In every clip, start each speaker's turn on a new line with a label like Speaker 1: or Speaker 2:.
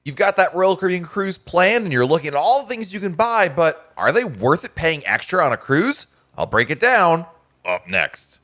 Speaker 1: You've got that Royal Caribbean cruise planned and you're looking at all the things you can buy, but are they worth it paying extra on a cruise? I'll break it down up next.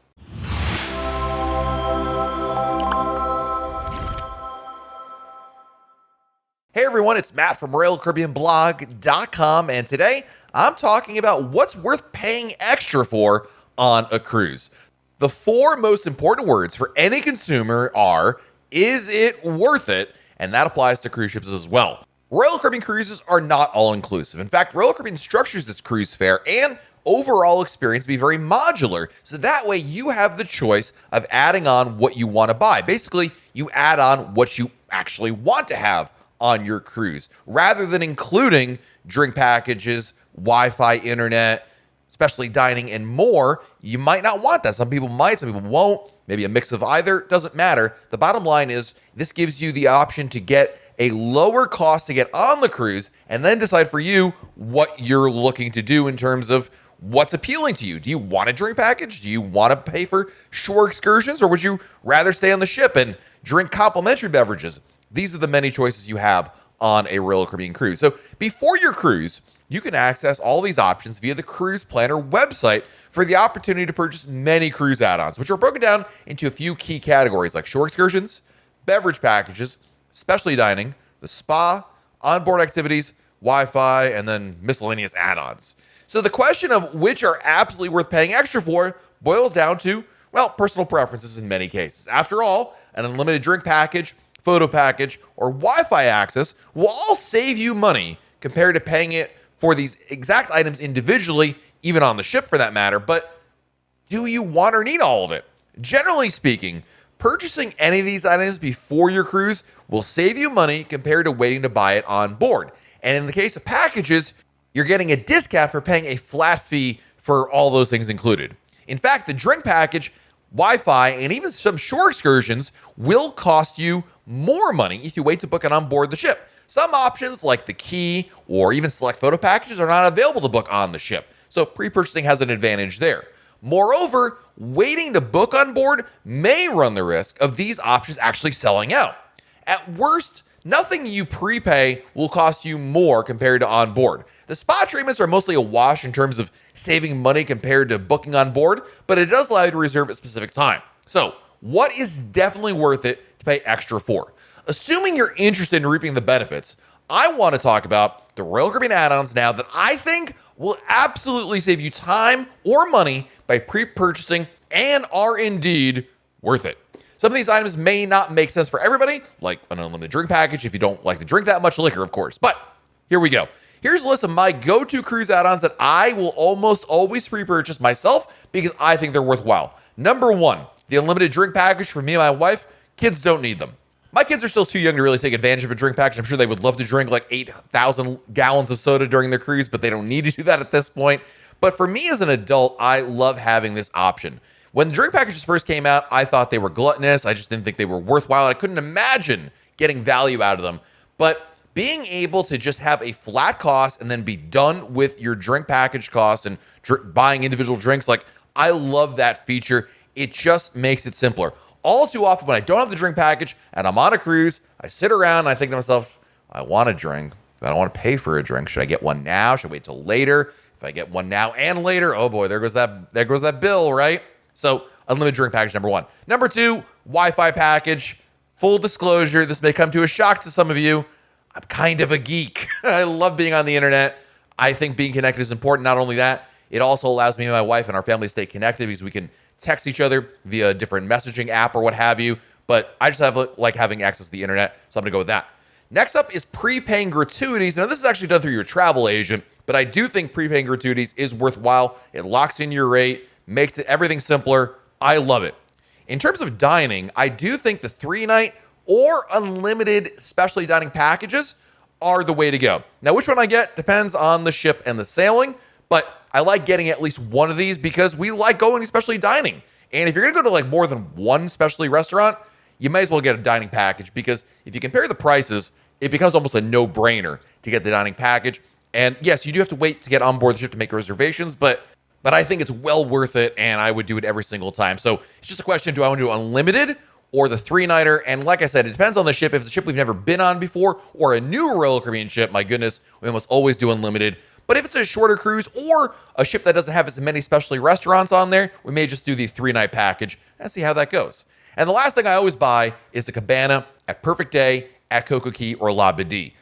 Speaker 1: Hey everyone, it's Matt from RoyalCaribbeanBlog.com, and today I'm talking about what's worth paying extra for on a cruise. The four most important words for any consumer are, is it worth it? And that applies to cruise ships as well. Royal Caribbean cruises are not all-inclusive. In fact, Royal Caribbean structures its cruise fare and overall experience to be very modular, so that way you have the choice of adding on what you want to buy. Basically, you add on what you actually want to have on your cruise, rather than including drink packages, Wi-Fi, internet, especially dining and more. You might not want that. Some people might, some people won't. Maybe a mix of either. Doesn't matter. The bottom line is this gives you the option to get a lower cost to get on the cruise and then decide for you what you're looking to do in terms of what's appealing to you. Do you want a drink package? Do you want to pay for shore excursions? Or would you rather stay on the ship and drink complimentary beverages? These are the many choices you have on a Royal Caribbean cruise. So before your cruise, you can access all these options via the Cruise Planner website for the opportunity to purchase many cruise add-ons, which are broken down into a few key categories like shore excursions, beverage packages, specialty dining, the spa, onboard activities, Wi-Fi, and then miscellaneous add-ons. So the question of which are absolutely worth paying extra for boils down to, well, personal preferences in many cases. After all, an unlimited drink package, photo package, or Wi-Fi access will all save you money compared to paying it for these exact items individually, even on the ship for that matter. But do you want or need all of it? Generally speaking, purchasing any of these items before your cruise will save you money compared to waiting to buy it on board. And in the case of packages, you're getting a discount for paying a flat fee for all those things included. In fact, the drink package, Wi-Fi, and even some shore excursions will cost you more money if you wait to book it on board the ship. Some options like the key or even select photo packages are not available to book on the ship, so pre-purchasing has an advantage there. Moreover, waiting to book on board may run the risk of these options actually selling out. At worst, nothing you prepay will cost you more compared to on board. The spa treatments are mostly a wash in terms of saving money compared to booking on board, but it does allow you to reserve at specific time. So, what is definitely worth it to pay extra for? Assuming you're interested in reaping the benefits, I want to talk about the Royal Caribbean add-ons now that I think will absolutely save you time or money by pre-purchasing and are indeed worth it. Some of these items may not make sense for everybody, like an unlimited drink package if you don't like to drink that much liquor, of course. But here we go. Here's a list of my go-to cruise add-ons that I will almost always pre-purchase myself because I think they're worthwhile. Number one, the unlimited drink package for me and my wife. Kids don't need them. My kids are still too young to really take advantage of a drink package. I'm sure they would love to drink like 8,000 gallons of soda during their cruise, but they don't need to do that at this point. But for me as an adult, I love having this option. When the drink packages first came out, I thought they were gluttonous. I just didn't think they were worthwhile. I couldn't imagine getting value out of them. But being able to just have a flat cost and then be done with your drink package costs and buying individual drinks, like I love that feature. It just makes it simpler. All too often when I don't have the drink package and I'm on a cruise, I sit around and I think to myself, I want a drink, but I don't want to pay for a drink. Should I get one now? Should I wait till later? If I get one now and later, oh boy, there goes that bill, right? So unlimited drink package, number one. Number two, Wi-Fi package. Full disclosure, this may come to a shock to some of you. I'm kind of a geek. I love being on the internet. I think being connected is important. Not only that, it also allows me and my wife and our family to stay connected because we can text each other via a different messaging app or what have you. But I just like having access to the internet, so I'm going to go with that. Next up is prepaying gratuities. Now, this is actually done through your travel agent, but I do think prepaying gratuities is worthwhile. It locks in your rate, makes it everything simpler. I love it. In terms of dining, I do think the 3-night or unlimited specialty dining packages are the way to go. Now, which one I get depends on the ship and the sailing, but I like getting at least one of these because we like going to specialty dining. And if you're going to go to like more than one specialty restaurant, you may as well get a dining package because if you compare the prices, it becomes almost a no-brainer to get the dining package. And yes, you do have to wait to get on board the ship to make reservations, but I think it's well worth it, and I would do it every single time. So it's just a question, do I want to do unlimited or the 3-nighter. And like I said, it depends on the ship. If it's a ship we've never been on before or a new Royal Caribbean ship, my goodness, we almost always do unlimited. But if it's a shorter cruise or a ship that doesn't have as many specialty restaurants on there, we may just do the 3-night package and see how that goes. And the last thing I always buy is a Cabana at Perfect Day, at Coco Key, or La Bidie.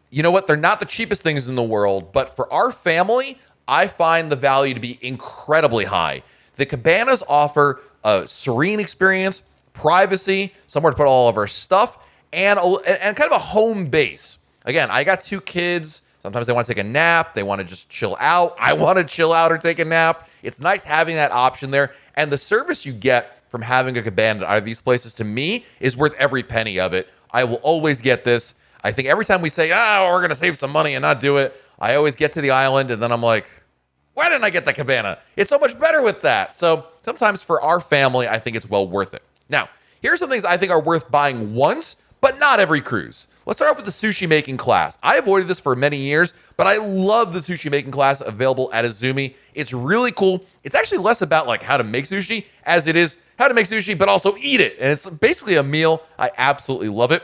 Speaker 1: You know what? They're not the cheapest things in the world, but for our family, I find the value to be incredibly high. The Cabanas offer a serene experience, privacy, somewhere to put all of our stuff, and kind of a home base. Again, I got 2 kids. Sometimes they want to take a nap. They want to just chill out. I want to chill out or take a nap. It's nice having that option there. And the service you get from having a Cabana out of these places, to me, is worth every penny of it. I will always get this. I think every time we say, we're going to save some money and not do it, I always get to the island and then I'm like, why didn't I get the Cabana? It's so much better with that. So sometimes for our family, I think it's well worth it. Now, here's some things I think are worth buying once, but not every cruise. Let's start off with the sushi making class. I avoided this for many years, but I love the sushi making class available at Izumi. It's really cool. It's actually less about like how to make sushi as it is how to make sushi, but also eat it. And it's basically a meal. I absolutely love it.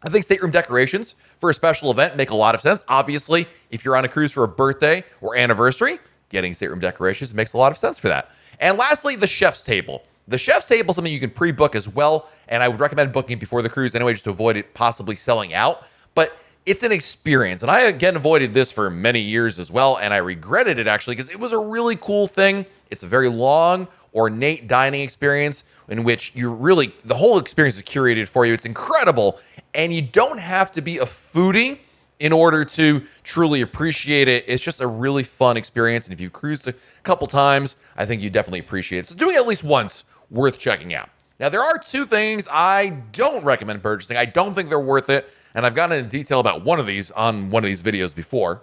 Speaker 1: I think stateroom decorations for a special event make a lot of sense. Obviously, if you're on a cruise for a birthday or anniversary, getting stateroom decorations makes a lot of sense for that. And lastly, the chef's table. The chef's table is something you can pre-book as well, and I would recommend booking it before the cruise anyway, just to avoid it possibly selling out. But it's an experience, and I, again, avoided this for many years as well, and I regretted it, actually, because it was a really cool thing. It's a very long, ornate dining experience in which the whole experience is curated for you. It's incredible, and you don't have to be a foodie in order to truly appreciate it. It's just a really fun experience, and if you've cruised a couple times, I think you definitely appreciate it. So doing it at least once, worth checking out. Now, there are 2 things I don't recommend purchasing. I don't think they're worth it, and I've gone into detail about one of these on one of these videos before.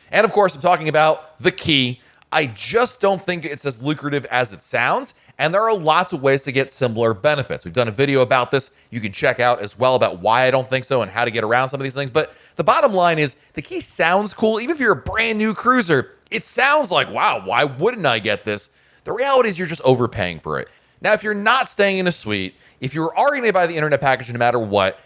Speaker 1: And of course, I'm talking about the key. I just don't think it's as lucrative as it sounds, and there are lots of ways to get similar benefits. We've done a video about this. You can check out as well about why I don't think so and how to get around some of these things. But the bottom line is the key sounds cool. Even if you're a brand new cruiser, it sounds like, wow, why wouldn't I get this? The reality is you're just overpaying for it. Now, if you're not staying in a suite, if you're already going to buy the internet package no matter what,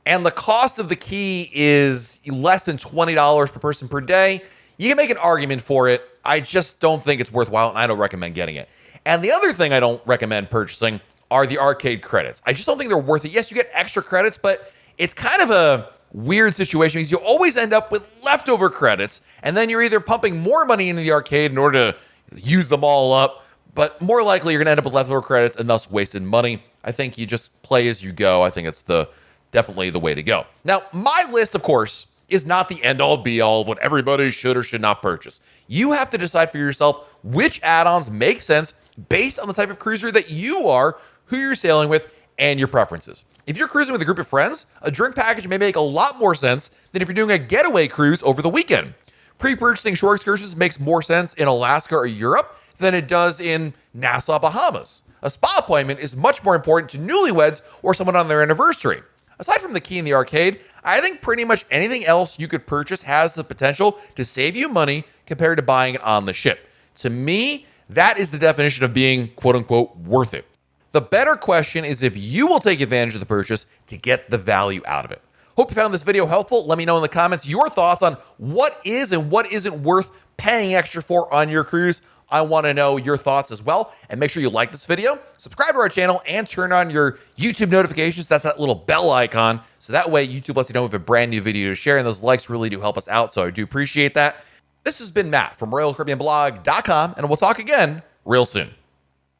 Speaker 1: and the cost of the key is less than $20 per person per day, you can make an argument for it. I just don't think it's worthwhile, and I don't recommend getting it. And the other thing I don't recommend purchasing are the arcade credits. I just don't think they're worth it. Yes, you get extra credits, but it's kind of a weird situation because you always end up with leftover credits, and then you're either pumping more money into the arcade in order to use them all up, but more likely you're going to end up with leftover credits and thus wasted money. I think you just play as you go. I think it's definitely the way to go. Now, my list, of course, is not the end-all be-all of what everybody should or should not purchase. You have to decide for yourself which add-ons make sense based on the type of cruiser that you are, who you're sailing with, and your preferences. If you're cruising with a group of friends, a drink package may make a lot more sense than if you're doing a getaway cruise over the weekend. Pre-purchasing shore excursions makes more sense in Alaska or Europe than it does in Nassau, Bahamas. A spa appointment is much more important to newlyweds or someone on their anniversary. Aside from the key in the arcade, I think pretty much anything else you could purchase has the potential to save you money compared to buying it on the ship. To me, that is the definition of being quote-unquote worth it. The better question is if you will take advantage of the purchase to get the value out of it. Hope you found this video helpful. Let me know in the comments your thoughts on what is and what isn't worth paying extra for on your cruise. I want to know your thoughts as well. And make sure you like this video, subscribe to our channel, and turn on your YouTube notifications. That's that little bell icon. So that way YouTube lets you know if a brand new video to share. And those likes really do help us out. So I do appreciate that. This has been Matt from RoyalCaribbeanBlog.com, and we'll talk again real soon.